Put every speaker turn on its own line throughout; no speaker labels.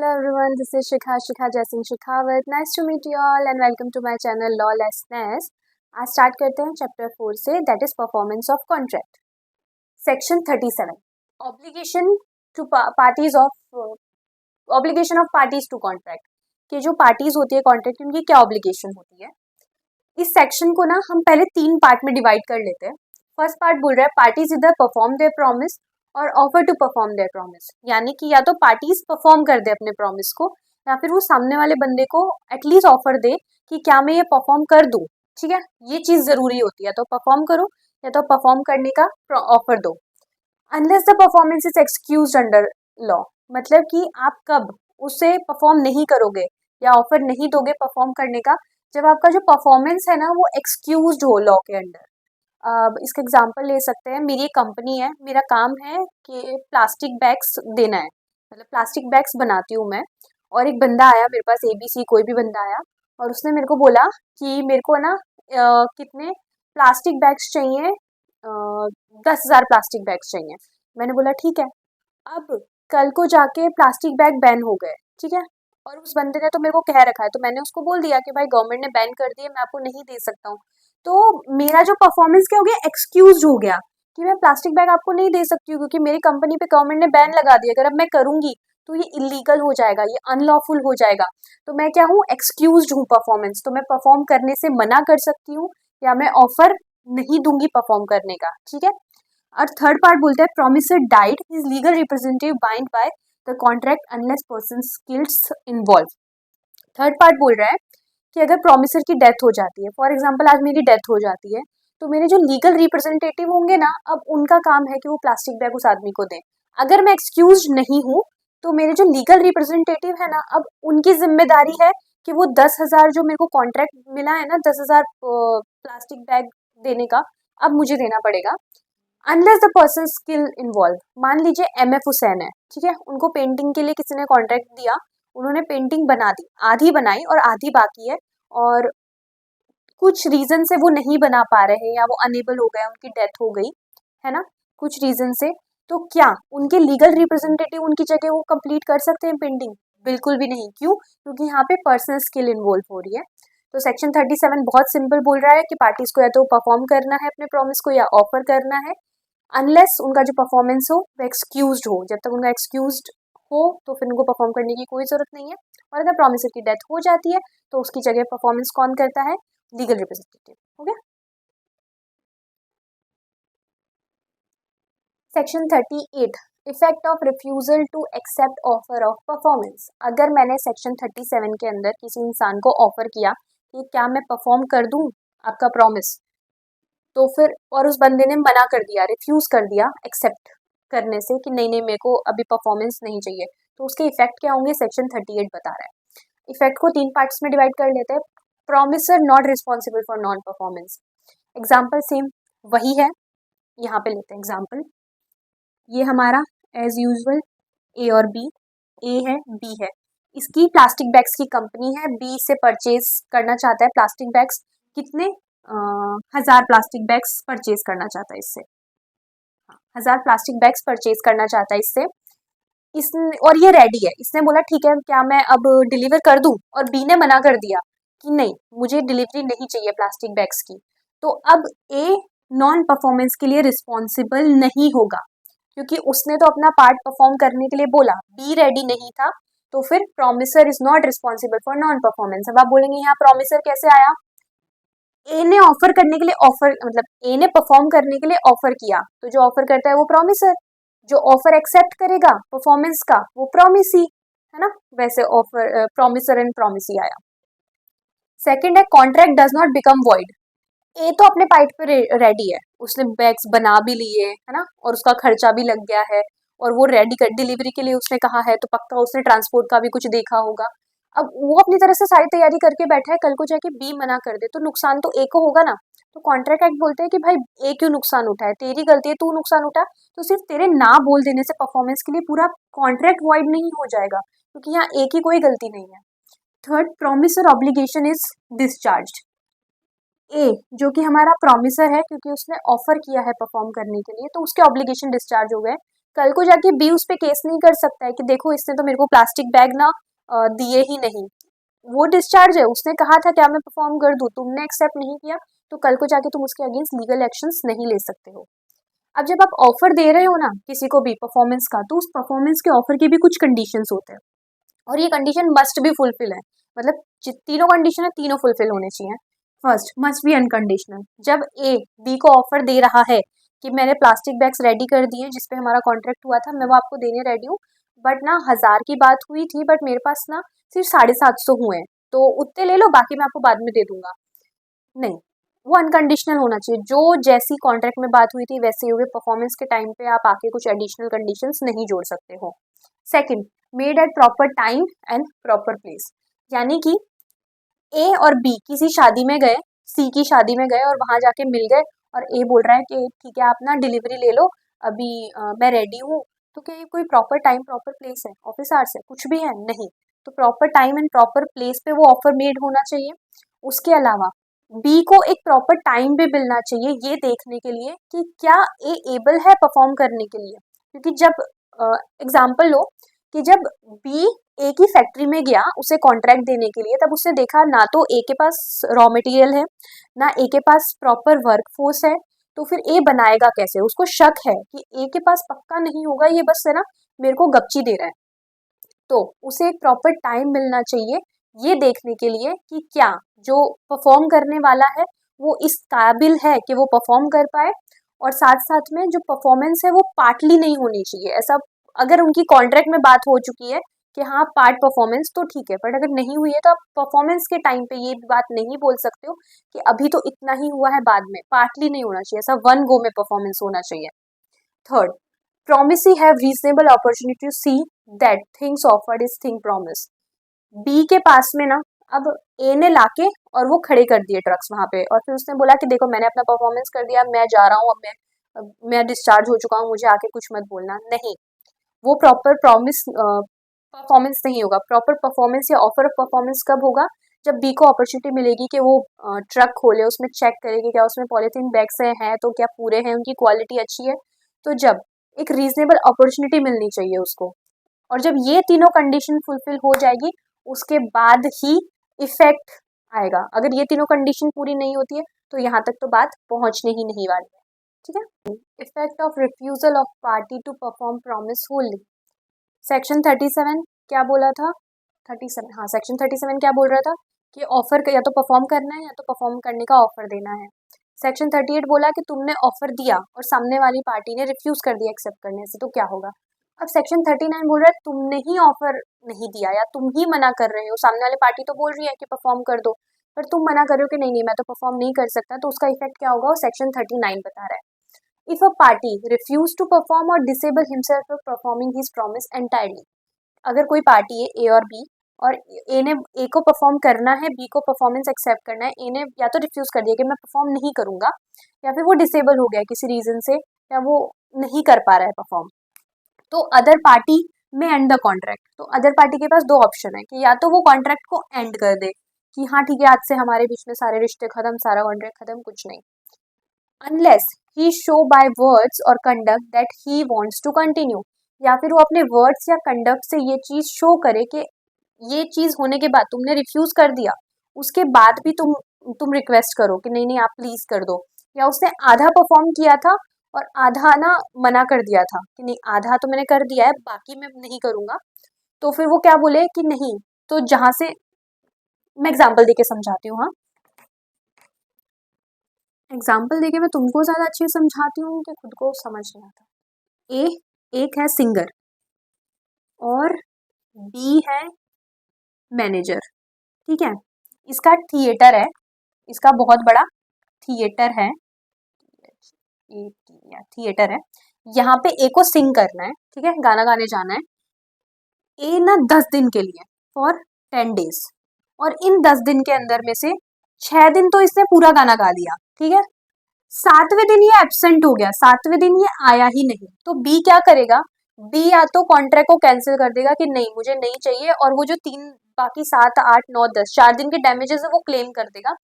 Hello everyone, this is Shikha Jaisingh Shekhawat. Nice to meet you all and welcome to my channel Lawlessness. आज start करते हैं chapter 4 से, that is performance of contract. Section 37, obligation to parties of obligation of parties to contract. कि जो parties होती है contract, उनकी क्या ऑब्लिगेशन होती है. इस सेक्शन को ना हम पहले 3 पार्ट में डिवाइड कर लेते हैं. फर्स्ट पार्ट बोल रहा है पार्टीज इधर परफॉर्म देयर प्रॉमिस और offer to perform their promise. यानी कि या तो पार्टीज परफॉर्म कर दे अपने प्रॉमिस को, या फिर वो सामने वाले बंदे को एटलीस्ट ऑफर दे कि क्या मैं ये परफॉर्म कर दूं. ठीक है, ये चीज जरूरी होती है. तो परफॉर्म करो या तो परफॉर्म करने का ऑफर दो. Unless the performance is excused under law. मतलब कि आप कब उसे परफॉर्म नहीं करोगे या ऑफर नहीं दोगे परफॉर्म करने का, जब आपका जो परफॉर्मेंस है ना वो एक्सक्यूज्ड हो लॉ के अंडर. अब इसका एग्जांपल ले सकते हैं. मेरी एक कंपनी है, मेरा काम है कि प्लास्टिक बैग्स देना है, मतलब प्लास्टिक बैग्स बनाती हूँ मैं. और एक बंदा आया मेरे पास, ABC कोई भी बंदा आया, और उसने मेरे को बोला कि मेरे को ना कितने प्लास्टिक बैग्स चाहिए, 10,000 प्लास्टिक बैग्स चाहिए. मैंने बोला ठीक है. अब कल को जाके प्लास्टिक बैग बैन हो गए, ठीक है, और उस बंदे ने तो मेरे को कह रखा है, तो मैंने उसको बोल दिया कि भाई गवर्नमेंट ने बैन कर दिया, मैं आपको नहीं दे सकता हूँ. तो मेरा जो परफॉर्मेंस क्या हो गया, एक्सक्यूज हो गया कि मैं प्लास्टिक बैग आपको नहीं दे सकती हूँ क्योंकि मेरी कंपनी पे गवर्नमेंट ने बैन लगा दिया. अगर अब मैं करूंगी तो ये इलीगल हो जाएगा, ये अनलॉफुल हो जाएगा. तो मैं क्या हूँ, एक्सक्यूज हूँ परफॉर्मेंस. तो मैं परफॉर्म करने से मना कर सकती हूँ या मैं ऑफर नहीं दूंगी परफॉर्म करने का. ठीक है. और थर्ड पार्ट बोलता है promisor died, his legal representative bind by the contract unless person skills involve. Third part बोल रहा है कि अगर प्रोमिसर की डेथ हो जाती है, फॉर एग्जांपल आज मेरी डेथ हो जाती है, तो मेरे जो लीगल रिप्रेजेंटेटिव होंगे ना, अब उनका काम है कि वो प्लास्टिक बैग उस आदमी को दें. अगर मैं एक्सक्यूज नहीं हूँ तो मेरे जो लीगल रिप्रेजेंटेटिव है ना, अब उनकी जिम्मेदारी है कि वो 10,000 जो मेरे को कॉन्ट्रैक्ट मिला है ना, 10,000 प्लास्टिक बैग देने का, अब मुझे देना पड़ेगा. Unless the person skill involve. मान लीजिए MF हुसैन है, ठीक है, उनको पेंटिंग के लिए किसी ने कॉन्ट्रैक्ट दिया, उन्होंने पेंटिंग बना दी, आधी बनाई और आधी बाकी है, और कुछ रीजन से वो नहीं बना पा रहे हैं या वो अनेबल हो गए, उनकी डेथ हो गई है ना, कुछ रीजन से. तो क्या उनके लीगल रिप्रेजेंटेटिव उनकी जगह वो कंप्लीट कर सकते हैं पेंटिंग? बिल्कुल भी नहीं. क्यों? क्योंकि यहाँ पे पर्सनल स्किल इन्वॉल्व हो रही है. तो सेक्शन 37 बहुत सिंपल बोल रहा है कि पार्टीज को या तो परफॉर्म करना है अपने प्रॉमिस को या ऑफर करना है, अनलेस उनका जो परफॉर्मेंस हो वो एक्सक्यूज्ड हो. जब तक उनका एक्सक्यूज्ड हो तो फिर उनको परफॉर्म करने की कोई जरूरत नहीं है. और अगर प्रॉमिसर की डेथ हो जाती है तो उसकी जगह परफॉर्मेंस कौन करता है? Legal representative. हो गया. Section 38, effect of refusal to accept offer of performance. अगर मैंने सेक्शन 37 के अंदर किसी इंसान को ऑफर किया कि क्या मैं परफॉर्म कर दूं आपका प्रॉमिस, तो फिर और उस बंदे ने मना कर दिया, रिफ्यूज कर दिया एक्सेप्ट करने से कि नहीं नहीं मेरे को अभी परफॉर्मेंस नहीं चाहिए, तो उसके इफेक्ट क्या होंगे सेक्शन 38 बता रहा है. इफेक्ट को 3 पार्ट्स में डिवाइड कर लेते हैं. Promiser not responsible for non performance. Example same वही है, यहाँ पे लेते हैं एग्जाम्पल. ये हमारा एज यूजुअल ए और बी, ए है बी है, इसकी प्लास्टिक बैग्स की कंपनी है, बी से परचेज करना चाहता है प्लास्टिक बैग्स. कितने? 1,000 प्लास्टिक बैग्स परचेज करना चाहता है इससे. 1,000 प्लास्टिक बैग्स परचेज करना चाहता है इससे. इसने और ये रेडी है, इसने बोला ठीक है क्या मैं अब डिलीवर कर दूं, और बी ने मना कर दिया कि नहीं मुझे डिलीवरी नहीं चाहिए प्लास्टिक बैग्स की. तो अब ए नॉन परफॉर्मेंस के लिए रिस्पॉन्सिबल नहीं होगा क्योंकि उसने तो अपना पार्ट परफॉर्म करने के लिए बोला, बी रेडी नहीं था, तो फिर promiser is not responsible for non performance. अब आप बोलेंगे यहाँ प्रॉमिसर कैसे आया? ए ने ऑफर करने के लिए ऑफर, मतलब ए ने परफॉर्म करने के लिए ऑफर किया, तो जो ऑफर करता है वो प्रॉमिसर, जो ऑफर एक्सेप्ट करेगा परफॉर्मेंस का वो प्रॉमिसी है ना. वैसे ऑफर प्रॉमिसर एंड प्रॉमिसी आया. सेकंड है contract does not become void. ए तो अपने पार्ट पे रेडी है, उसने बैग्स बना भी लिए है ना, और उसका खर्चा भी लग गया है, और वो रेडी कर डिलीवरी के लिए उसने कहा है, तो पक्का उसने ट्रांसपोर्ट का भी कुछ देखा होगा. अब वो अपनी तरह से सारी तैयारी करके बैठा है, कल को जाके बी मना कर दे तो नुकसान तो ए को होगा ना. तो कॉन्ट्रैक्ट एक्ट बोलते हैं कि भाई ए क्यों नुकसान उठाए, तेरी गलती है, तू नुकसान उठा. तो सिर्फ तेरे ना बोल देने से परफॉर्मेंस के लिए पूरा कॉन्ट्रैक्ट वॉइड नहीं हो जाएगा क्योंकि यहाँ ए की कोई गलती नहीं है. Third, promisor obligation is discharged. ए जो कि हमारा प्रॉमिसर है क्योंकि उसने ऑफर किया है परफॉर्म करने के लिए, तो उसके ऑब्लिगेशन डिस्चार्ज हो गए. कल को जाके बी उस पर केस नहीं कर सकता है कि देखो इसने तो मेरे को प्लास्टिक बैग ना दिए ही नहीं, वो डिस्चार्ज है, उसने कहा था क्या मैं परफॉर्म कर दूं, तुमने एक्सेप्ट नहीं किया, तो कल को जाके तुम उसके अगेंस्ट लीगल एक्शंस नहीं ले सकते हो। अब जब आप ऑफर दे रहे हो ना किसी को भी परफॉर्मेंस का, तो उस परफॉर्मेंस के ऑफर के भी कुछ कंडीशंस होते हैं और ये कंडीशन मस्ट भी फुलफिल है, मतलब तीनों कंडीशन है, तीनों फुलफिल होने चाहिए। First, must be unconditional. जब ए बी को ऑफर दे रहा है कि मैंने प्लास्टिक बैग्स रेडी कर दिए जिसपे हमारा कॉन्ट्रैक्ट हुआ था, मैं वो आपको देने रेडी हूँ, बट ना 1000 की बात हुई थी, बट मेरे पास ना सिर्फ 750 हुए हैं, तो उतने ले लो, बाकी मैं आपको बाद में दे दूंगा। नहीं, वो अनकंडीशनल होना चाहिए, जो जैसी कॉन्ट्रैक्ट में बात हुई थी वैसे ही होगी, परफॉर्मेंस के टाइम पे आप आके कुछ एडिशनल कंडीशंस नहीं जोड़ सकते हो। Second, made at proper time and proper place, यानी कि ए और बी किसी शादी में गए, सी की शादी में गए और वहां जाके मिल गए, और ए बोल रहा है कि ठीक है आप ना डिलीवरी ले लो, अभी मैं रेडी हूँ, तो क्या ये कोई प्रॉपर टाइम प्रॉपर प्लेस है, ऑफिस आवर्स है, कुछ भी है नहीं, तो proper time and proper place पे वो ऑफर मेड होना चाहिए। उसके अलावा बी को एक प्रॉपर टाइम भी मिलना चाहिए ये देखने के लिए कि क्या ए एबल है परफॉर्म करने के लिए, क्योंकि जब एग्जाम्पल लो कि जब बी ए की फैक्ट्री में गया उसे कॉन्ट्रैक्ट देने के लिए, तब उसने देखा ना तो ए के पास रॉ मटेरियल है, ना ए के पास प्रॉपर वर्क फोर्स है, तो फिर ए बनाएगा कैसे, उसको शक है कि ए के पास पक्का नहीं होगा, ये बस है ना मेरे को गपची दे रहा है, तो उसे एक प्रॉपर टाइम मिलना चाहिए ये देखने के लिए कि क्या जो परफॉर्म करने वाला है वो इस काबिल है कि वो परफॉर्म कर पाए, और साथ साथ में जो परफॉर्मेंस है वो पार्टली नहीं होनी चाहिए। ऐसा अगर उनकी कॉन्ट्रैक्ट में बात हो चुकी है कि हाँ पार्ट परफॉर्मेंस तो ठीक है, बट अगर नहीं हुई है तो आप परफॉर्मेंस के टाइम पे ये बात नहीं बोल सकते हो कि अभी तो इतना ही हुआ है, बाद में पार्टली नहीं होना चाहिए, ऐसा वन गो में परफॉर्मेंस होना चाहिए। Third, promise he have reasonable opportunity to see that things offered is thing promise। B के पास में ना अब ए ने लाके और वो खड़े कर दिए ट्रक्स वहां पे, और फिर उसने बोला कि देखो मैंने अपना परफॉर्मेंस कर दिया, मैं जा रहा हूँ, अब मैं डिस्चार्ज हो चुका हूँ, मुझे आके कुछ मत बोलना, नहीं, वो प्रॉपर प्रॉमिस परफॉर्मेंस नहीं होगा। प्रॉपर परफॉर्मेंस या ऑफर ऑफ परफॉर्मेंस कब होगा, जब बी को अपॉर्चुनिटी मिलेगी कि वो ट्रक खोले, उसमें चेक करेगी क्या उसमें पॉलीथीन बैग्स हैं तो क्या पूरे हैं, उनकी क्वालिटी अच्छी है, तो जब एक रीजनेबल अपॉर्चुनिटी मिलनी चाहिए उसको, और जब ये तीनों कंडीशन फुलफिल हो जाएगी उसके बाद ही इफेक्ट आएगा। अगर ये तीनों कंडीशन पूरी नहीं होती है तो यहाँ तक तो बात पहुंचने ही नहीं वाली है, ठीक है। Effect of refusal of party to perform promise wholly. Section 37 क्या बोला था, 37, हाँ सेक्शन 37 क्या बोल रहा था कि ऑफर या तो परफॉर्म करना है या तो परफॉर्म करने का ऑफर देना है। सेक्शन 38 बोला कि तुमने ऑफर दिया और सामने वाली पार्टी ने रिफ्यूज कर दिया एक्सेप्ट करने से, तो क्या होगा। अब सेक्शन 39 बोल रहा है तुमने ही ऑफर नहीं दिया या तुम ही मना कर रहे हो, सामने वाली पार्टी तो बोल रही है कि परफॉर्म कर दो, पर तुम मना कर रहे हो कि नहीं नहीं मैं तो परफॉर्म नहीं कर सकता, तो उसका इफेक्ट क्या होगा, वो सेक्शन 39 बता रहा है। If a party refuse to perform और disable himself from performing his promise entirely, अगर कोई पार्टी है ए और बी, और ए ने ए को परफॉर्म करना है, बी को परफॉर्मेंस एक्सेप्ट करना है, ए ने या तो रिफ्यूज कर दिया कि मैं परफॉर्म नहीं करूंगा, या फिर वो डिसेबल हो गया किसी रीजन से, या वो नहीं कर पा रहा है परफॉर्म, तो अदर पार्टी में एंड द कॉन्ट्रैक्ट, तो अदर पार्टी के पास दो ऑप्शन है कि या तो वो कॉन्ट्रैक्ट को एंड कर दे कि हाँ ठीक है आज से हमारे बीच में सारे रिश्ते खत्म, सारा कॉन्ट्रैक्ट खत्म, कुछ नहीं, unless he show by words और conduct that he wants to continue, या फिर वो अपने वर्ड्स या कंडक्ट से ये चीज शो करे कि ये चीज होने के बाद तुमने रिफ्यूज कर दिया, उसके बाद भी तुम रिक्वेस्ट करो कि नहीं नहीं आप प्लीज कर दो, या उसने आधा परफॉर्म किया था और आधा ना मना कर दिया था कि नहीं आधा तो मैंने कर दिया है बाकी मैं नहीं करूंगा, तो फिर वो क्या बोले कि नहीं, तो जहां से मैं एग्जाम्पल देके समझाती हूँ, हाँ एग्जाम्पल देके मैं तुमको ज्यादा अच्छे से समझाती हूँ कि खुद को समझ नहीं आता। ए एक है सिंगर और बी है मैनेजर, ठीक है, इसका थिएटर है, इसका बहुत बड़ा थिएटर है, थिएटर है, यहाँ पे ए को सिंग करना है, ठीक है, गाना गाने जाना है, ए ना 10 दिन के लिए फॉर 10 डेज, और इन 10 दिन के अंदर में से 6 दिन तो इसने पूरा गाना गा दिया, ठीक है, 7वें दिन ये एब्सेंट हो गया, 7वें दिन ये आया ही नहीं, तो बी क्या करेगा, बी या तो कॉन्ट्रैक्ट को कैंसिल कर देगा कि नहीं मुझे नहीं चाहिए, और वो जो तीन बाकी 7 8 9 10 4 दिन के डैमेजेस है वो क्लेम कर देगा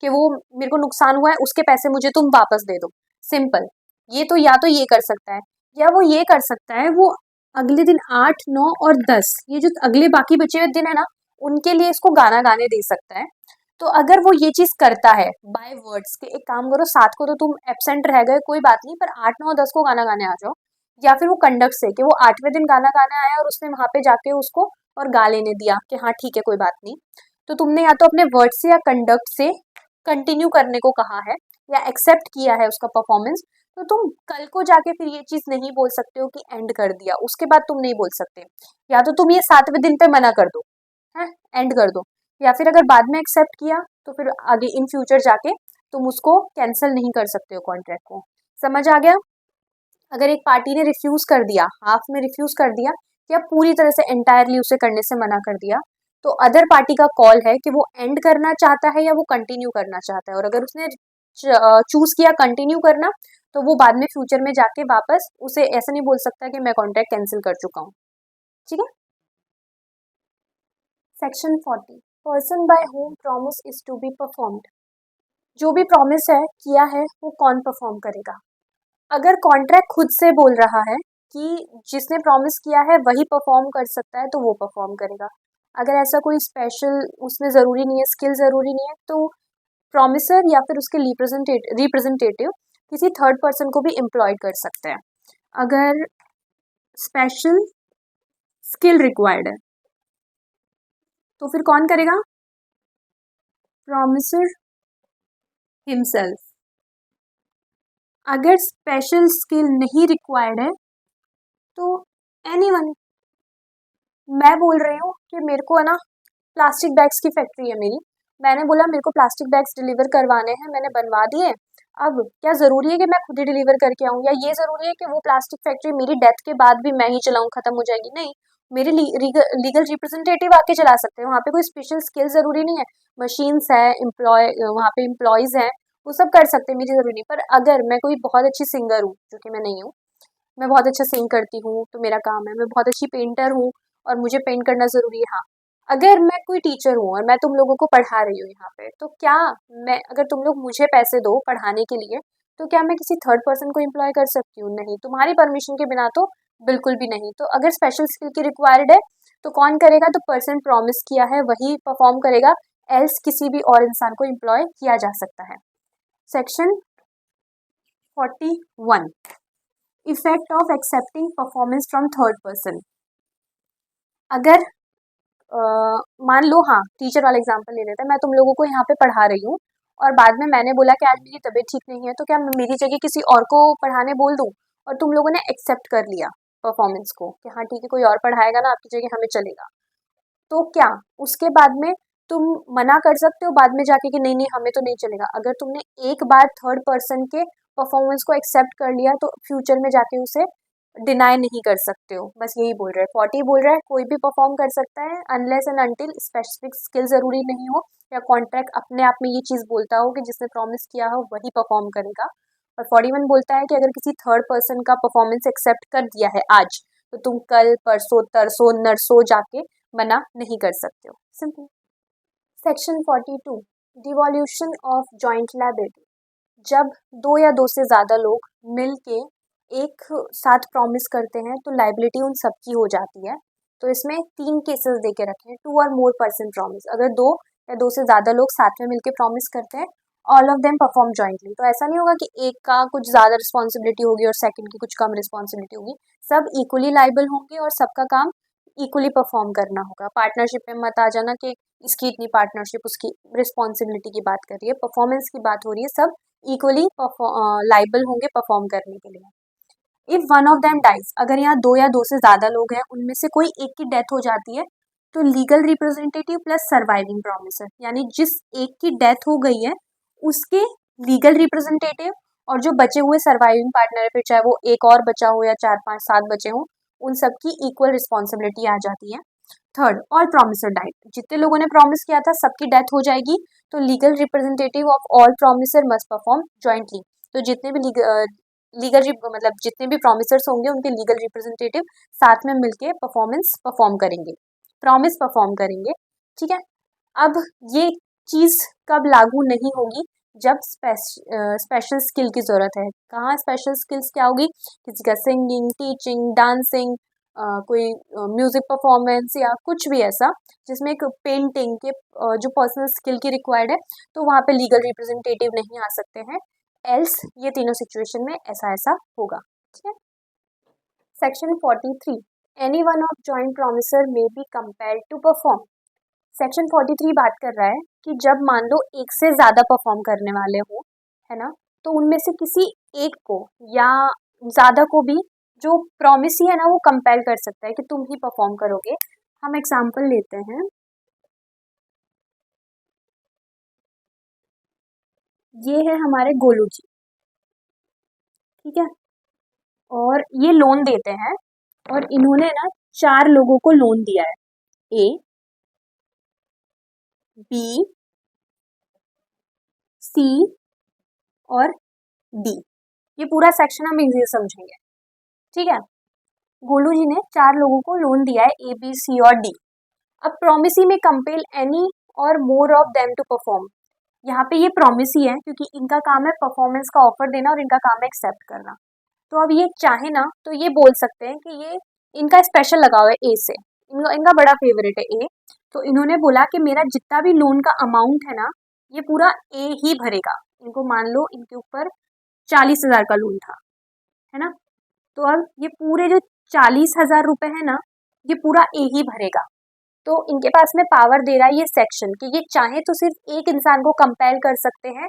कि वो मेरे को नुकसान हुआ है उसके पैसे मुझे तुम वापस दे दो, सिंपल, ये तो या तो ये कर सकता है, या वो ये कर सकता है, वो अगले दिन 8, 9 और 10 ये जो अगले बाकी बचे हुए दिन है ना, उनके लिए इसको गाना गाने दे सकता है। तो अगर वो ये चीज करता है बाय वर्ड्स के, एक काम करो, 7 को तो तुम एब्सेंट रह गए कोई बात नहीं, पर 8, 9, 10 को गाना गाने आ जाओ। या फिर वो कंडक्ट से कि वो 8वें दिन गाना गाने आया और उसने वहां पे जाके उसको और गा लेने दिया कि हाँ ठीक है कोई बात नहीं। तो तुमने या तो अपने वर्ड से या कंडक्ट से कंटिन्यू करने को कहा है या एक्सेप्ट किया है उसका परफॉर्मेंस। तो तुम कल को जाके फिर ये चीज नहीं बोल सकते हो कि एंड कर दिया, उसके बाद तुम नहीं बोल सकते। या तो तुम ये 7वें दिन पे मना कर दो, है, एंड कर दो। या फिर अगर बाद में एक्सेप्ट किया तो फिर आगे इन फ्यूचर जाके तुम उसको कैंसिल नहीं कर सकते हो कॉन्ट्रैक्ट को। समझ आ गया? अगर एक पार्टी ने रिफ्यूज कर दिया, हाफ में रिफ्यूज कर दिया या पूरी तरह से एंटायरली उसे करने से मना कर दिया, तो अदर पार्टी का कॉल है कि वो एंड करना चाहता है या वो कंटिन्यू करना चाहता है। और अगर उसने चूज किया कंटिन्यू करना, तो वो बाद में फ्यूचर में जाके वापस उसे ऐसा नहीं बोल सकता कि मैं कॉन्ट्रैक्ट कैंसिल कर चुका हूँ। ठीक है। Section 40, person by whom promise is to be performed. जो भी प्रॉमिस है किया है वो कौन परफॉर्म करेगा? अगर कॉन्ट्रैक्ट खुद से बोल रहा है कि जिसने प्रॉमिस किया है वही परफॉर्म कर सकता है, तो वो परफॉर्म करेगा। अगर ऐसा कोई स्पेशल उसमें ज़रूरी नहीं है, स्किल ज़रूरी नहीं है, तो प्रॉमिसर या फिर उसके रिप्रेजेंटेटिव किसी थर्ड पर्सन को भी एम्प्लॉय कर सकते हैं। अगर स्पेशल स्किल रिक्वायर्ड है तो फिर कौन करेगा? Promiser himself. अगर स्पेशल स्किल नहीं रिक्वायर्ड है तो एनीवन। मैं बोल रही हूँ कि मेरे को है ना प्लास्टिक बैग्स की फैक्ट्री है मेरी, मैंने बोला मेरे को प्लास्टिक बैग्स डिलीवर करवाने हैं, मैंने बनवा दिए। अब क्या ज़रूरी है कि मैं खुद ही डिलीवर करके आऊँ, या ये ज़रूरी है कि वो प्लास्टिक फैक्ट्री मेरी डेथ के बाद भी मैं ही चलाऊँ, ख़त्म हो जाएगी? नहीं, मेरे लीगल रिप्रेजेंटेटिव आके चला सकते हैं। वहाँ पे कोई स्पेशल स्किल ज़रूरी नहीं है, मशीन्स है, वहाँ पे एम्प्लॉयज़ हैं, वो सब कर सकते हैं, मेरी ज़रूरी नहीं। पर अगर मैं कोई बहुत अच्छी सिंगर हूँ, जो कि मैं नहीं हूँ, मैं बहुत अच्छा सिंग करती हूँ तो मेरा काम है, मैं बहुत अच्छी पेंटर हूँ और मुझे पेंट करना ज़रूरी है, हाँ। अगर मैं कोई टीचर हूँ और मैं तुम लोगों को पढ़ा रही हूँ यहाँ पे, तो क्या मैं, अगर तुम लोग मुझे पैसे दो पढ़ाने के लिए, तो क्या मैं किसी थर्ड पर्सन को एम्प्लॉय कर सकती हूँ? नहीं, तुम्हारी परमिशन के बिना तो बिल्कुल भी नहीं। तो अगर स्पेशल स्किल की रिक्वायर्ड है तो कौन करेगा? तो पर्सन प्रॉमिस किया है वही परफॉर्म करेगा, एल्स किसी भी और इंसान को एम्प्लॉय किया जा सकता है। Section 41, effect of accepting performance from third person. अगर मान लो, हाँ टीचर वाला एग्जांपल ले लेते हैं, मैं तुम लोगों को यहाँ पे पढ़ा रही हूँ और बाद में मैंने बोला कि आज मेरी तबीयत ठीक नहीं है, तो क्या मैं मेरी जगह किसी और को पढ़ाने बोल दूँ? और तुम लोगों ने एक्सेप्ट कर लिया परफॉर्मेंस को कि हाँ ठीक है कोई और पढ़ाएगा ना आपकी जगह, हमें चलेगा। तो क्या उसके बाद में तुम मना कर सकते हो बाद में जाके कि नहीं नहीं हमें तो नहीं चलेगा? अगर तुमने एक बार थर्ड पर्सन के परफॉर्मेंस को एक्सेप्ट कर लिया तो फ्यूचर में जाके उसे डिनाई नहीं कर सकते हो। बस यही बोल रहा है, 40 बोल रहा है कोई भी परफॉर्म कर सकता है unless and until specific skill जरूरी नहीं हो या कॉन्ट्रैक्ट अपने आप में ये चीज बोलता हो कि जिसने प्रॉमिस किया हो वही परफॉर्म करेगा। और 41 बोलता है कि अगर किसी थर्ड पर्सन का परफॉर्मेंस एक्सेप्ट कर दिया है आज, तो तुम कल परसों तरसों नरसों जाके मना नहीं कर सकते हो। Simple. Section 42, डिवॉल्यूशन of joint liability. जब दो या दो से ज़्यादा लोग मिल के एक साथ प्रॉमिस करते हैं तो लाइबिलिटी उन सबकी हो जाती है। तो इसमें 3 केसेस दे के रखे हैं, 2 और मोर पर्सन प्रॉमिस। अगर 2 या 2 से ज़्यादा लोग साथ में मिलके प्रॉमिस करते हैं, all of them perform jointly, तो ऐसा नहीं होगा कि एक का कुछ ज़्यादा रिस्पॉन्सिबिलिटी होगी और सेकंड की कुछ कम रिस्पॉन्सिबिलिटी होगी। सब इक्वली लाइबल होंगे और सबका काम इक्वली परफॉर्म करना होगा। पार्टनरशिप में मत आ जाना कि इसकी इतनी पार्टनरशिप, उसकी रिस्पॉन्सिबिलिटी की बात कर रही है, परफॉर्मेंस की बात हो रही है, सब इक्वली लाइबल होंगे परफॉर्म करने के लिए। If one of them dies, अगर यहाँ 2 या 2 से ज़्यादा लोग हैं, उनमें से कोई एक की डेथ हो जाती है, तो legal representative plus surviving promiser, यानी जिस एक की डेथ हो गई है उसके लीगल रिप्रेजेंटेटिव और जो बचे हुए सर्वाइविंग पार्टनर है, फिर चाहे वो एक और बचा हो या 4 5 7 बचे हों, उन सबकी इक्वल रिस्पॉन्सिबिलिटी आ जाती है। थर्ड, ऑल प्रॉमिसर डाइड, जितने लोगों ने प्रॉमिस किया था सबकी डेथ हो जाएगी, तो legal representative of all promiser must perform jointly. तो जितने भी मतलब जितने भी प्रॉमिसर्स होंगे उनके लीगल रिप्रेजेंटेटिव साथ में मिलके परफॉर्म करेंगे, प्रॉमिस परफॉर्म करेंगे। ठीक है। अब ये चीज कब लागू नहीं होगी? जब स्पेशल स्किल की ज़रूरत है। कहाँ स्पेशल स्किल्स क्या होगी, किसी का सिंगिंग, टीचिंग, डांसिंग, कोई म्यूज़िक परफॉर्मेंस या कुछ भी ऐसा जिसमें एक पेंटिंग के जो पर्सनल स्किल की रिक्वायर्ड है, तो वहाँ पे लीगल रिप्रेजेंटेटिव नहीं आ सकते हैं। एल्स ये तीनों सिचुएशन में ऐसा ऐसा होगा। ठीक है। Section 43, any one of joint promisor may be compelled to perform. Section 43 बात कर रहा है कि जब मान लो एक से ज़्यादा परफॉर्म करने वाले हो, है ना, तो उनमें से किसी एक को या ज़्यादा को भी जो प्रॉमिस ही है ना वो कंपेल कर सकता है कि तुम ही परफॉर्म करोगे। हम एग्जांपल लेते हैं, ये है हमारे गोलू जी। ठीक है। और ये लोन देते हैं और इन्होंने ना 4 लोगों को लोन दिया है, ए, बी, सी और डी। ये पूरा सेक्शन हम इजी समझेंगे। ठीक है। गोलू जी ने 4 लोगों को लोन दिया है, ए, बी, सी और डी। अब प्रोमिसी में compel any or more of them to perform. यहाँ पे ये प्रोमिसी है क्योंकि इनका काम है परफॉर्मेंस का ऑफर देना और इनका काम है एक्सेप्ट करना। तो अब ये चाहे ना तो ये बोल सकते हैं कि ये इनका स्पेशल लगा हुआ है ए से, इनका बड़ा फेवरेट है ए। तो इन्होंने बोला कि मेरा जितना भी लोन का अमाउंट है ना ये पूरा ए ही भरेगा। इनको मान लो इनके ऊपर 40,000 का लोन था, है ना, तो अब ये पूरे जो 40,000 रुपए है ना ये पूरा ए ही भरेगा। तो इनके पास में पावर दे रहा है ये सेक्शन कि ये चाहे तो सिर्फ एक इंसान को कंपेल कर सकते हैं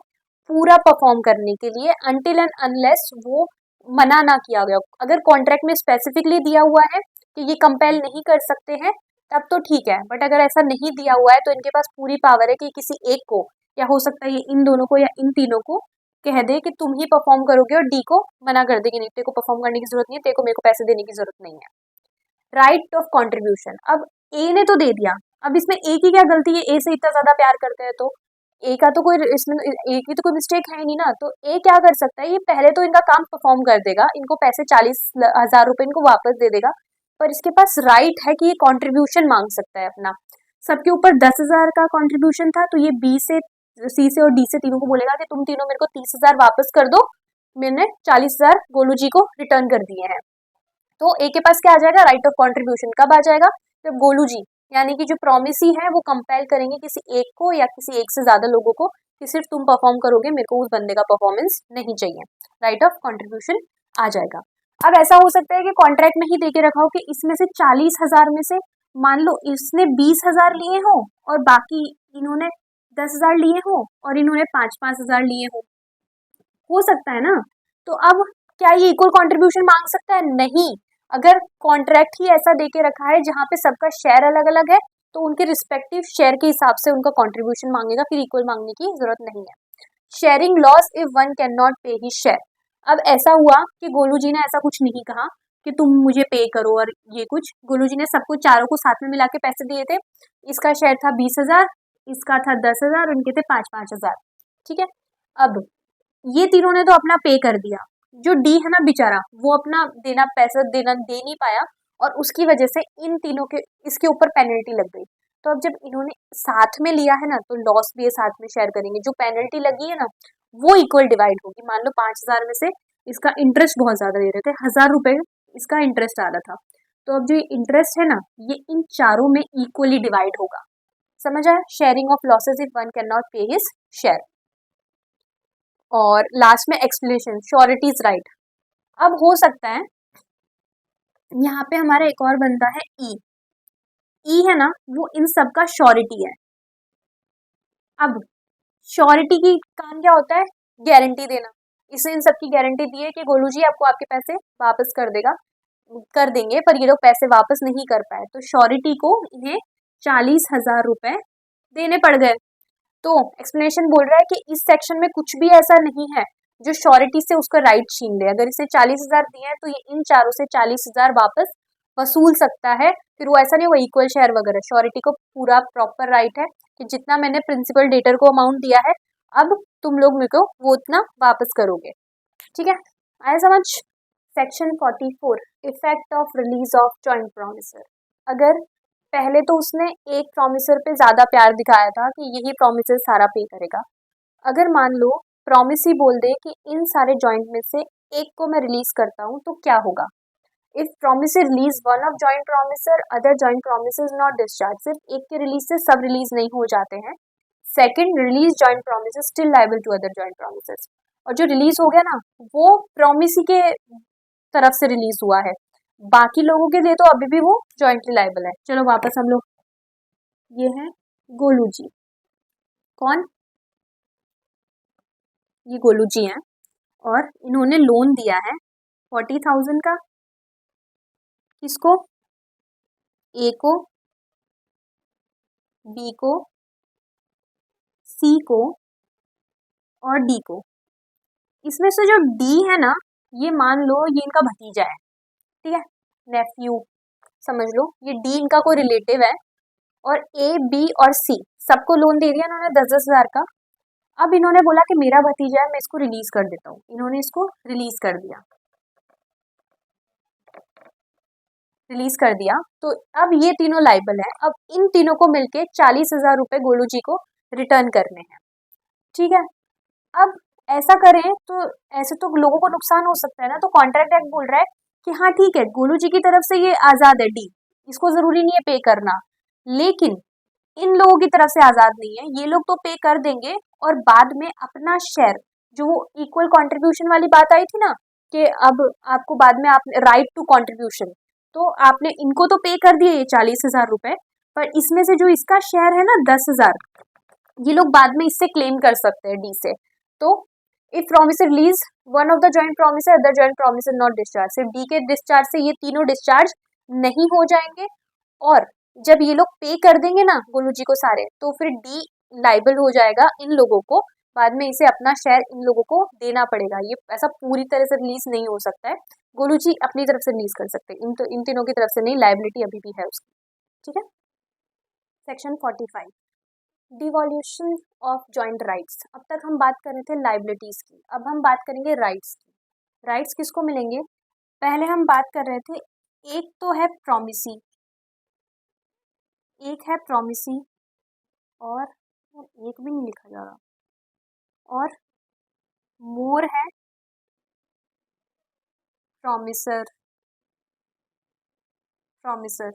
पूरा परफॉर्म करने के लिए, अनटिल एंड अनलेस वो मना ना किया गया। अगर कॉन्ट्रैक्ट में स्पेसिफिकली दिया हुआ है कि ये कंपेल नहीं कर सकते हैं तब तो ठीक है, बट अगर ऐसा नहीं दिया हुआ है तो इनके पास पूरी पावर है कि किसी एक को, या हो सकता है ये इन दोनों को या इन तीनों को कह दे कि तुम ही परफॉर्म करोगे, और डी को मना कर दे कि नहीं तेरे को परफॉर्म करने की जरूरत नहीं है, तेरे को मेरे को पैसे देने की जरूरत नहीं है। राइट ऑफ कॉन्ट्रीब्यूशन, अब ए ने तो दे दिया, अब इसमें ए की क्या गलती है, ए से इतना ज्यादा प्यार करते हैं तो ए का तो कोई इसमें ए की तो कोई मिस्टेक है ही नहीं ना। तो ए क्या कर सकता है, ये पहले तो इनका काम परफॉर्म कर देगा, इनको पैसे 40,000 रुपए इनको वापस दे देगा, पर इसके पास राइट है कि ये कॉन्ट्रीब्यूशन मांग सकता है अपना। सबके ऊपर 10,000 का कॉन्ट्रीब्यूशन था, तो ये बी से, सी से और डी से तीनों को बोलेगा कि तुम तीनों मेरे को 30,000 वापस कर दो, मैंने 40,000 गोलू जी को रिटर्न कर दिए हैं। तो ए के पास क्या आ जाएगा, राइट ऑफ कॉन्ट्रीब्यूशन। कब आ जाएगा, जब गोलू जी यानी कि जो प्रोमिसी है वो कंपेल करेंगे किसी एक को या किसी एक से ज्यादा लोगों को कि सिर्फ तुम परफॉर्म करोगे, मेरे को उस बंदे का परफॉर्मेंस नहीं चाहिए, राइट ऑफ कॉन्ट्रीब्यूशन आ जाएगा। अब ऐसा हो सकता है कि कॉन्ट्रैक्ट में ही दे के रखा हो कि इसमें से 40,000 में से मान लो इसने 20,000 लिए हो और बाकी इन्होंने 10,000 लिए हो और इन्होंने 5,000 लिए हो सकता है ना। तो अब क्या ये इक्वल कंट्रीब्यूशन मांग सकता है, नहीं। अगर कॉन्ट्रैक्ट ही ऐसा देके रखा है जहां पे सबका शेयर अलग अलग है तो उनके रिस्पेक्टिव शेयर के हिसाब से उनका कंट्रीब्यूशन मांगेगा, फिर इक्वल मांगने की जरूरत नहीं है। Sharing loss if one can not पे ही शेयर। अब ऐसा हुआ कि गोलू जी ने ऐसा कुछ नहीं कहा कि तुम मुझे पे करो और ये कुछ, गोलू जी ने सबको चारों को साथ में मिला के पैसे दिए थे। इसका शेयर था 20,000, इसका था 10,000, उनके थे 5,000। ठीक है। अब ये तीनों ने तो अपना पे कर दिया, जो डी है ना बेचारा वो अपना देना पैसा देना दे नहीं पाया और उसकी वजह से इन तीनों के इसके ऊपर पेनल्टी लग गई। तो अब जब इन्होंने साथ में लिया है ना तो लॉस भी ये साथ में शेयर करेंगे, जो पेनल्टी लगी है ना वो इक्वल डिवाइड होगी। मान लो 5,000 में से इसका इंटरेस्ट बहुत ज्यादा दे रहे थे, 1,000 रुपए इसका इंटरेस्ट आ रहा था, तो अब जो इंटरेस्ट है ना ये इन चारों में इक्वली डिवाइड होगा। समझ आया, sharing of losses if one can not पे हिज शेयर। और लास्ट में एक्सप्लेनेशन, श्योरिटीज राइट। अब हो सकता है यहाँ पे हमारा एक और बनता है ई। ई है ना वो इन सब का श्योरिटी है। अब श्योरिटी की काम क्या होता है, गारंटी देना। इसने इन सब की गारंटी दी है कि गोलू जी आपको आपके पैसे वापस कर देंगे, पर ये लोग पैसे वापस नहीं कर पाए, तो श्योरिटी को इन्हें 40,000 रुपए देने पड़ गए। तो एक्सप्लेनेशन बोल रहा है कि इस सेक्शन में कुछ भी ऐसा नहीं है जो श्योरिटी से उसका राइट छीन ले। अगर इसे 40,000 दिए हैं तो ये इन चारों से 40,000 वापस वसूल सकता है। फिर वो ऐसा नहीं हुआ इक्वल शेयर वगैरह, श्योरिटी को पूरा प्रॉपर राइट है कि जितना मैंने प्रिंसिपल डेटर को अमाउंट दिया है अब तुम लोग मेरे को वो उतना वापस करोगे। ठीक है, आया समझ। Section 44, effect of release of joint promisor. अगर पहले तो उसने एक प्रोमिसर पे ज्यादा प्यार दिखाया था कि यही प्रोमिसर सारा पे करेगा, अगर मान लो प्रॉमिस ही बोल दे कि इन सारे जॉइंट में से एक को मैं रिलीज करता हूँ तो क्या होगा? If promise release one of joint promiser other joint promise is not discharge, सिर्फ एक के रिलीज से सब रिलीज नहीं हो जाते हैं। Second, release joint promise still liable to other joint promises, और जो रिलीज हो गया ना वो प्रॉमिस के तरफ से रिलीज हुआ है, बाकी लोगों के लिए तो अभी भी वो जॉइंटली लायबल है। चलो वापस हम लोग, ये है गोलू जी। कौन? ये गोलू जी हैं और इन्होंने लोन दिया है 40,000 का। किसको? ए को, बी को, सी को और डी को। इसमें से जो डी है ना, ये मान लो ये इनका भतीजा है, ठीक है, नेफ्यू समझ लो, ये डी इनका कोई रिलेटिव है। और ए, बी और सी सबको लोन दे दिया इन्होंने 10,000 का। अब इन्होंने बोला कि मेरा भतीजा है, मैं इसको रिलीज कर देता हूँ। इन्होंने इसको रिलीज कर दिया, रिलीज कर दिया। तो अब ये तीनों लाइबल है। अब इन तीनों को मिलके 40,000 रुपए गोलू जी को रिटर्न करने हैं, ठीक है। अब ऐसा करें तो ऐसे तो लोगों को नुकसान हो सकता है ना, तो कॉन्ट्रैक्ट एक्ट बोल रहा है कि हाँ ठीक है, गोलू जी की तरफ से ये आजाद है डी, इसको जरूरी नहीं है पे करना, लेकिन इन लोगों की तरफ से आजाद नहीं है, ये लोग तो पे कर देंगे और बाद में अपना शेयर, जो वो इक्वल कंट्रीब्यूशन वाली बात आई थी ना कि अब आपको बाद में आप राइट टू कंट्रीब्यूशन, तो आपने इनको तो पे कर दिए ये 40,000 रुपए, पर इसमें से जो इसका शेयर है ना 10,000, ये लोग बाद में इससे क्लेम कर सकते हैं डी से। तो if promise release one of the joint promise other joint promise not discharge, सिर्फ डी के डिस्चार्ज से ये तीनों डिस्चार्ज नहीं हो जाएंगे, और जब ये लोग पे कर देंगे ना गोलू जी को सारे, तो फिर डी लाइबल हो जाएगा इन लोगों को, बाद में इसे अपना शेयर इन लोगों को देना पड़ेगा। ये ऐसा पूरी तरह से रिलीज नहीं हो सकता है, गोलू जी अपनी तरफ से रिलीज कर सकते हैं, इन तीनों की तरफ से नहीं, लाइबिलिटी अभी भी है उसकी, ठीक है। Section 45, डिवॉल्यूशन of joint rights. अब तक हम बात कर रहे थे लाइबिलिटीज की, अब हम बात करेंगे राइट्स की। राइट्स किसको मिलेंगे? पहले हम बात कर रहे थे, एक तो है प्रॉमिसी, एक है प्रॉमिसी, और एक भी नहीं लिखा जा रहा, और मोर है प्रॉमिसर, प्रॉमिसर।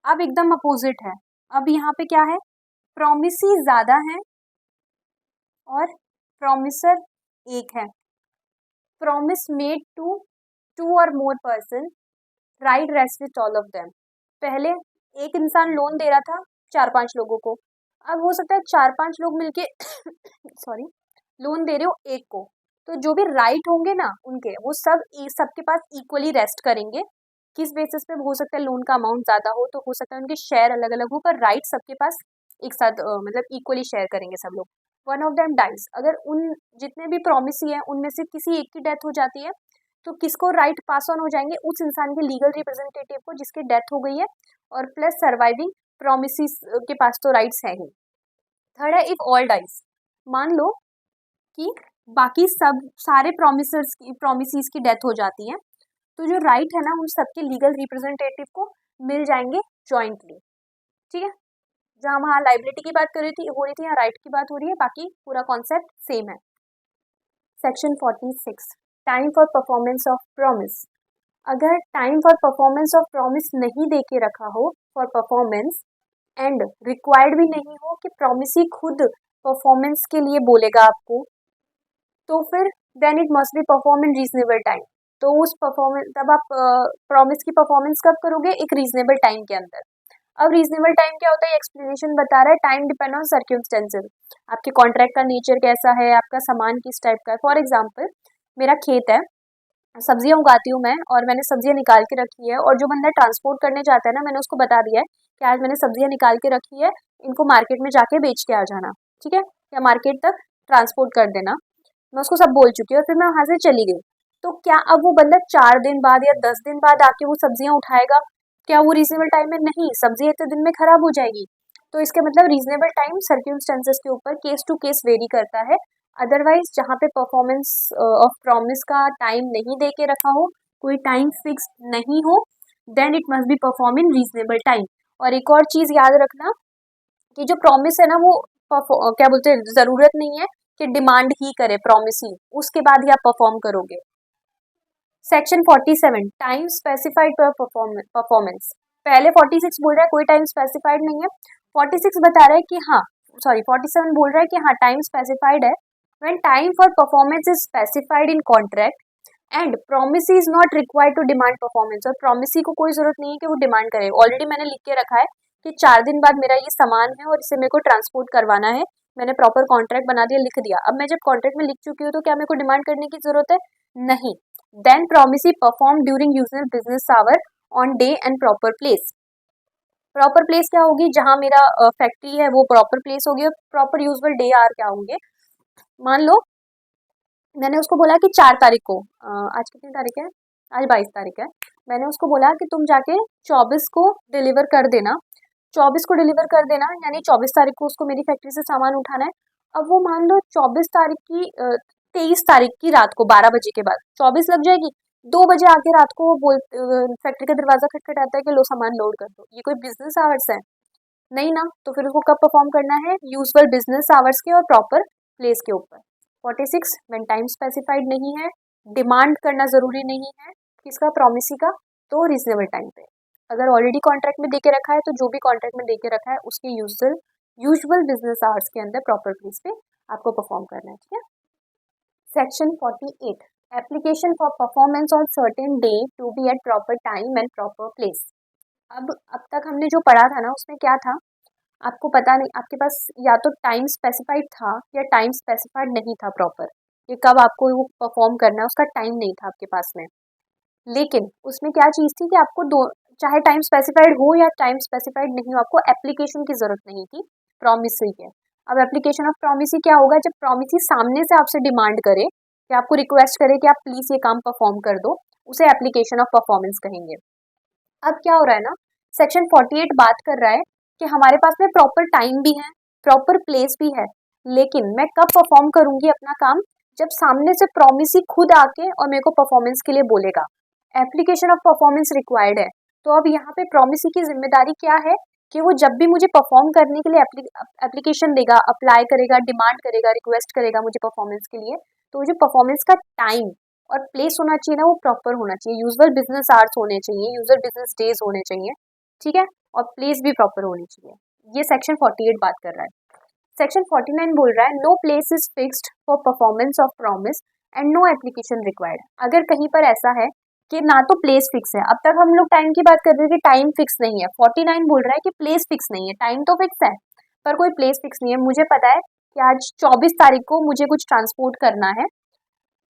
अब एकदम अपोजिट है, अब यहाँ पे क्या है, प्रॉमिसी ज्यादा है और प्रॉमिसर एक है। प्रॉमिस मेड टू 2 और more person, right rest with all of them. पहले एक इंसान लोन दे रहा था 4-5 लोगों को, अब हो सकता है 4-5 लोग मिलके सॉरी लोन दे रहे हो एक को, तो जो भी राइट होंगे ना उनके, वो सब सबके पास इक्वली रेस्ट करेंगे। किस बेसिस पे? हो सकता है लोन का अमाउंट ज्यादा हो, तो हो सकता है उनके शेयर अलग अलग हो, पर राइट सबके पास एक साथ मतलब इक्वली शेयर करेंगे सब लोग। वन ऑफ देम डाइज, अगर उन जितने भी प्रॉमिसी है उनमें से किसी एक की डेथ हो जाती है, तो किसको राइट पास ऑन हो जाएंगे? उस इंसान के लीगल रिप्रेजेंटेटिव को जिसकी डेथ हो गई है, और प्लस सर्वाइविंग प्रॉमिसेस के पास तो राइट्स है ही। थर्ड है, इफ ऑल डाइज, मान लो कि बाकी सब सारे प्रॉमिसेस की डेथ हो जाती है, तो जो राइट है ना उन सबके लीगल रिप्रेजेंटेटिव को मिल जाएंगे जॉइंटली, ठीक है। जहां वहां लाइबिलिटी की बात हो रही थी, यहाँ राइट की बात हो रही है, बाकी पूरा कॉन्सेप्ट सेम है। Section 46, time for performance of promise. अगर time for performance of promise नहीं दे के रखा हो फॉर परफॉर्मेंस, एंड रिक्वायर्ड भी नहीं हो कि प्रॉमिस ही खुद परफॉर्मेंस के लिए बोलेगा आपको, तो फिर then it must be perform in reasonable time. तो उस परफॉर्मेंस, तब आप प्रॉमिस की परफॉर्मेंस कब करोगे? एक रीजनेबल टाइम के अंदर। अब रीजनेबल टाइम क्या होता है? एक्सप्लेनेशन बता रहा है, टाइम डिपेंड ऑन सर्क्यूमस्टेंसेस, आपके कॉन्ट्रैक्ट का नेचर कैसा है, आपका सामान किस टाइप का है। फॉर एग्जाम्पल, मेरा खेत है, सब्जियां उगाती हूँ मैं, और मैंने सब्जियां निकाल के रखी है, और जो बंदा ट्रांसपोर्ट करने जाता है ना, मैंने उसको बता दिया है कि आज मैंने सब्जियां निकाल के रखी है, इनको मार्केट में जाके बेच के आ जाना, ठीक है, या मार्केट तक ट्रांसपोर्ट कर देना। मैं उसको सब बोल चुकी हूँ, और फिर मैं वहां से चली गई। तो क्या अब वो बंदा 4 दिन बाद या 10 दिन बाद आके वो सब्जियां उठाएगा? क्या वो रीजनेबल टाइम में? नहीं, सब्जी इतने दिन में खराब हो जाएगी। तो इसके मतलब रीजनेबल टाइम सर्क्यूमस्टेंसेस के ऊपर केस टू केस वेरी करता है। अदरवाइज जहाँ पे परफॉर्मेंस ऑफ प्रॉमिस का टाइम नहीं दे के रखा हो, कोई टाइम फिक्स नहीं हो, then it must be perform in reasonable time. और एक और चीज याद रखना कि जो प्रॉमिस है ना वो क्या बोलते हैं, जरूरत नहीं है कि डिमांड ही करे, प्रॉमिस ही, उसके बाद ही आप परफॉर्म करोगे। सेक्शन 47 टाइम स्पेसिफाइड पर परफॉर्मेंस। पहले 46 बोल रहा है कोई टाइम स्पेसिफाइड नहीं है, 46 बता रहा है कि हाँ, सॉरी 47 बोल रहा है कि हाँ टाइम स्पेसिफाइड है। When time for performance is specified in contract and promise is not required to demand performance, और प्रॉमिसी को कोई जरूरत नहीं है कि वो डिमांड करे। ऑलरेडी मैंने लिख के रखा है कि 4 दिन बाद मेरा ये सामान है और इसे मेरे को ट्रांसपोर्ट करवाना है, मैंने प्रॉपर कॉन्ट्रैक्ट बना दिया, लिख दिया। अब मैं जब कॉन्ट्रैक्ट में लिख चुकी हूँ तो क्या मेरे को डिमांड करने की जरूरत है? नहीं। Then promisee perform during usual business hour on day and proper place। Proper place क्या होगी? जहां मेरा फैक्ट्री है वो प्रॉपर प्लेस होगी, और प्रॉपर यूजुअल डे आर क्या होंगे? मान लो मैंने उसको बोला कि 4 तारीख को, आज कितनी तारीख है? आज 22 तारीख है। मैंने उसको बोला कि तुम जाके 24 को डिलीवर कर देना, 24 को डिलीवर कर देना, यानी 24 तारीख को उसको मेरी फैक्ट्री से सामान उठाना है। अब वो मान लो 24 तारीख की 23 तारीख की रात को 12 बजे के बाद 24 लग जाएगी, 2 बजे आके रात को वो बोल फैक्ट्री का दरवाजा खटखटाता है कि लो सामान लोड कर दो। ये कोई बिजनेस आवर्स है? नहीं ना। तो फिर उसको कब परफॉर्म करना है? यूजुअल बिजनेस आवर्स के और प्रॉपर प्लेस के ऊपर। 46 व्हेन टाइम स्पेसिफाइड नहीं है, डिमांड करना जरूरी नहीं है किसका? प्रॉमिसी का, तो रीजनेबल टाइम पे। अगर ऑलरेडी कॉन्ट्रैक्ट में देके रखा है तो जो भी कॉन्ट्रैक्ट में देके रखा है उसके यूजुअल बिजनेस आवर्स के अंदर प्रॉपर प्लेस पे आपको परफॉर्म करना है, ठीक है। Section 48 application for performance on certain day to be at proper time and proper place. अब तक हमने जो पढ़ा था ना उसमें क्या था, आपको पता नहीं, आपके पास या तो टाइम स्पेसिफाइड था या टाइम स्पेसिफाइड नहीं था प्रॉपर, ये कब आपको वो परफॉर्म करना है उसका टाइम नहीं था आपके पास में। लेकिन उसमें क्या चीज़ थी कि आपको दो, चाहे टाइम स्पेसिफाइड हो या टाइम स्पेसिफाइड नहीं हो, आपको एप्लीकेशन की जरूरत नहीं थी, प्रॉमिसी है। अब एप्लीकेशन ऑफ प्रॉमिसी क्या होगा? जब प्रॉमिसी सामने से आपसे डिमांड करे कि आपको रिक्वेस्ट करे कि आप प्लीज ये काम परफॉर्म कर दो, उसे एप्लीकेशन ऑफ परफॉर्मेंस कहेंगे। अब क्या हो रहा है ना, सेक्शन 48 बात कर रहा है कि हमारे पास में प्रॉपर टाइम भी है, प्रॉपर प्लेस भी है, लेकिन मैं कब परफॉर्म करूंगी अपना काम? जब सामने से प्रॉमिसी खुद आके और मेरे को परफॉर्मेंस के लिए बोलेगा। एप्लीकेशन ऑफ परफॉर्मेंस रिक्वायर्ड है। तो अब यहाँ पे प्रॉमिसी की जिम्मेदारी क्या है कि वो जब भी मुझे परफॉर्म करने के लिए एप्लीकेशन देगा, अप्लाई करेगा, डिमांड करेगा, रिक्वेस्ट करेगा मुझे परफॉर्मेंस के लिए, तो जो परफॉर्मेंस का टाइम और प्लेस होना चाहिए ना वो प्रॉपर होना चाहिए, यूजुअल बिजनेस आवर्स होने चाहिए, यूजुअल बिजनेस डेज होने चाहिए, ठीक है, और प्लेस भी प्रॉपर होनी चाहिए। ये सेक्शन 48 बात कर रहा है। सेक्शन 49 बोल रहा है no place is fixed for performance of promise and no application required. अगर कहीं पर ऐसा है कि ना तो प्लेस फिक्स है, अब तक हम लोग टाइम की बात कर रहे थे कि टाइम फिक्स नहीं है, 49 बोल रहा है कि प्लेस फिक्स नहीं है, टाइम तो फिक्स है पर कोई प्लेस फिक्स नहीं है। मुझे पता है कि आज 24 तारीख को मुझे कुछ ट्रांसपोर्ट करना है,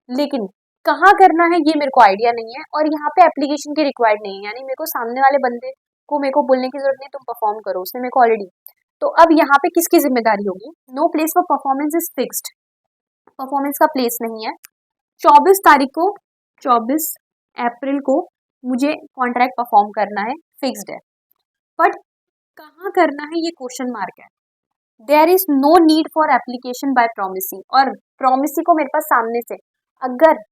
लेकिन कहाँ करना है ये मेरे को आइडिया नहीं है, और यहाँ पे एप्लीकेशन की रिक्वायर्ड नहीं है, यानी मेरे को सामने वाले बंदे को मेरे को बोलने की जरूरत नहीं तुम परफॉर्म करो, उसने मेरे को ऑलरेडी। तो अब यहाँ पे किसकी जिम्मेदारी होगी? No place for performance is fixed, performance का प्लेस नहीं है। 24 तारीख को, 24 अप्रैल को मुझे कॉन्ट्रैक्ट परफॉर्म करना है, फिक्स्ड है, बट कहाँ करना है ये क्वेश्चन मार्क है। There is no need for application by promisee, और प्रॉमिसी को मेरे पास सामने से, अगर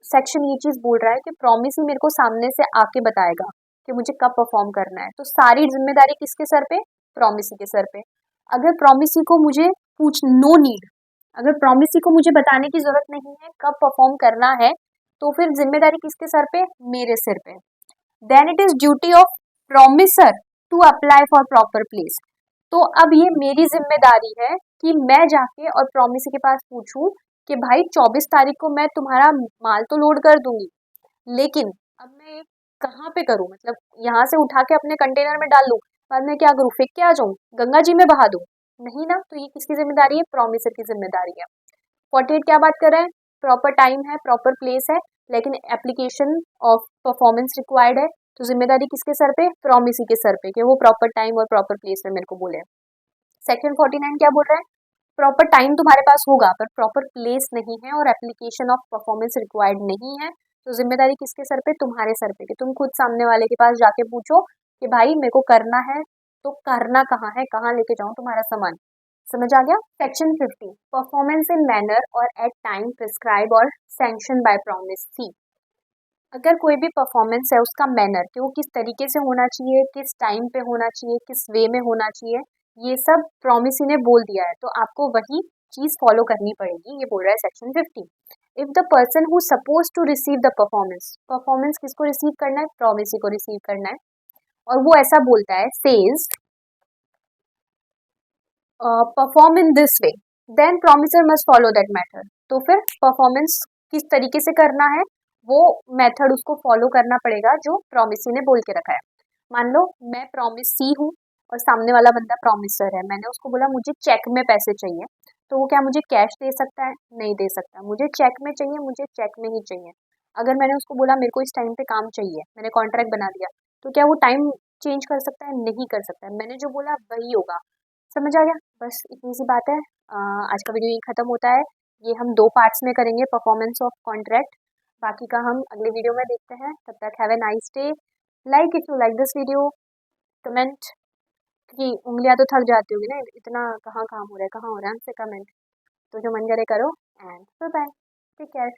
सेक्शन ये चीज बोल रहा है कि प्रॉमिसी मेरे को सामने से आके बताएगा कि मुझे कब परफॉर्म करना है, तो सारी जिम्मेदारी किसके सर पे? प्रॉमिसी के सर पे। अगर प्रॉमिसी को मुझे नो नीड, अगर प्रॉमिसी को मुझे बताने की जरूरत नहीं है कब परफॉर्म करना है, तो फिर जिम्मेदारी किसके सर पे? मेरे सिर पे। Then it is duty of promisor to apply for proper place. तो अब ये मेरी जिम्मेदारी है कि मैं जाके और प्रॉमिसी के पास पूछूं कि भाई 24 तारीख को मैं तुम्हारा माल तो लोड कर दूंगी, लेकिन अब मैं कहाँ पे करूँ? मतलब यहाँ से उठा के अपने कंटेनर में डाल लूँ, बाद में क्या करूँ? फेंक के आ जाऊँ, गंगा जी में बहा दूँ? नहीं ना। तो ये किसकी जिम्मेदारी है? प्रॉमिसर की जिम्मेदारी है। 48 क्या बात कर रहा है? प्रॉपर टाइम है, प्रॉपर प्लेस है, लेकिन एप्लीकेशन ऑफ परफॉर्मेंस रिक्वायर्ड है, तो जिम्मेदारी किसके सर पे? प्रॉमिसी के सर पे, कि वो प्रॉपर टाइम और प्रॉपर प्लेस में मेरे को बोले। सेक्शन 49 क्या बोल रहा है? प्रॉपर टाइम तुम्हारे पास होगा पर प्रॉपर प्लेस नहीं है और एप्लीकेशन ऑफ परफॉर्मेंस रिक्वायर्ड नहीं है, तो जिम्मेदारी किसके सर पे? तुम्हारे सर पे, कि तुम खुद सामने वाले के पास जाके पूछो कि भाई मेरे को करना है, तो करना कहाँ है, कहाँ लेके जाऊँ तुम्हारा सामान। समझ आ गया? सेक्शन 50 परफॉर्मेंस इन मैनर और एट टाइम प्रिस्क्राइब और सैंक्शन बाय प्रॉमिस। सी, अगर कोई भी परफॉर्मेंस है उसका मैनर, कि वो किस तरीके से होना चाहिए, किस टाइम पे होना चाहिए, किस वे में होना चाहिए, ये सब प्रॉमिसी ने बोल दिया है, तो आपको वही चीज़ फॉलो करनी पड़ेगी, ये बोल रहा है section 15। If the person who suppose to receive the performance किसको रिसीव करना है, प्रोमिसी को रिसीव करना है, और वो ऐसा बोलता है says perform in this way, then promisor must follow that method. तो फिर परफॉर्मेंस किस तरीके से करना है, वो मेथड उसको फॉलो करना पड़ेगा जो प्रोमिसी ने बोल के रखा है। मान लो मैं प्रोमिसी हूँ और सामने वाला बंदा प्रोमिसर है, मैंने उसको बोला मुझे चेक में पैसे चाहिए, तो वो क्या मुझे कैश दे सकता है, नहीं दे सकता, मुझे चेक में चाहिए, मुझे चेक में ही चाहिए। अगर मैंने उसको बोला मेरे को इस टाइम पे काम चाहिए, मैंने कॉन्ट्रैक्ट बना दिया, तो क्या वो टाइम चेंज कर सकता है, नहीं कर सकता है, मैंने जो बोला वही होगा। समझ आ गया, बस इतनी सी बात है। आज का वीडियो यही खत्म होता है। ये हम 2 पार्ट्स में करेंगे परफॉर्मेंस ऑफ कॉन्ट्रैक्ट, बाकी का हम अगले वीडियो में देखते हैं। तब तक have a nice day. Like if you like this video, comment, क्योंकि उंगलियां तो थक जाती होगी ना, इतना कहाँ काम हो रहा है, कहाँ हो रहा है, हमसे कमेंट, तो जो मन करे करो, and bye bye, take care.